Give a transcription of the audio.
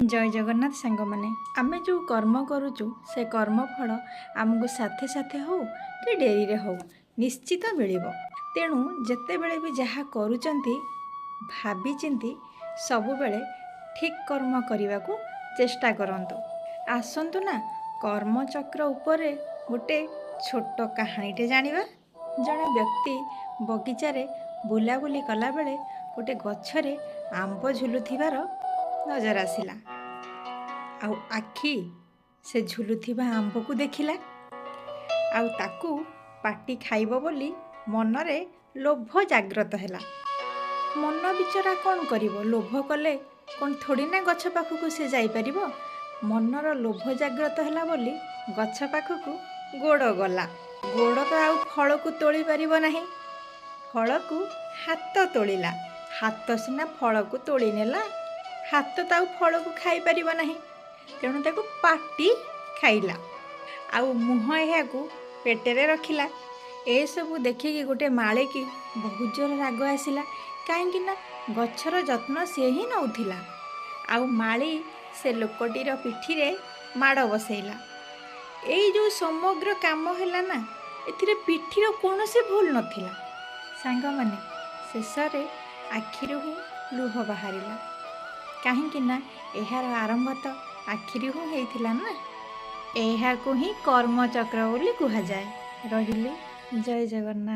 जय जगन्नाथ सांग माने आमे जो कर्म करुचु से कर्मफल आमको साथे साथे हो कि डेरी रे हो निश्चित मिलिबो। तेणु जेते बेले भी जहा करूचंती भाबी चिंती सबु बेले ठीक कर्म करने को चेष्टा करंतु। आसंतु ना कर्मचक्र उपरे गोटे छोट कहानीटे जानिबा। जड़े व्यक्ति बगीचारे बुलाबुली कला बेले गोटे गछरे आंब झुलुथिबार नजर आसिला। आउ आखि से झुलुथिबा आंब को देखिला आउ ताकू पाटी खाइबो बोली मनरे लोभ जाग्रत हैला। मन बिचरा कौन करिवो, लोभ कले कौन थोड़ी ना गछ पाखकू से जाई परिबो। मनर लोभ जाग्रत हैला बोली गछ पाखकू गोड़ गला। गोड़ तो आउ फल को तोली परिबो नाही, फल को हाथ तोलिला। हाथ सिना फल को तोली नेला, हाथ तो आउ फल को खाई परिबो नाही। तेणु ताकू पाटी खाइला आउ मुह या पेटेरे रखिला। ए सबू देखिकी गोटे माळे की बहुत जोर राग आसिला। कहीं ना गछर जत्न सी ही नौथिला आउ माली से लोकटीर पिठीरे माड़ बसैला। एई जो समग्र काम हैला ना एथिरे पिठीर कौनसी भूल नथिला। सांग माने शेषरे आखिरु ही लुह बाहरिला। कहीं ना एहार आरंभ तो आखिरी ही हेइथिला ना। एहा को ही कर्मचक्र बोली कहा जाए। रहिले जय जगन्नाथ।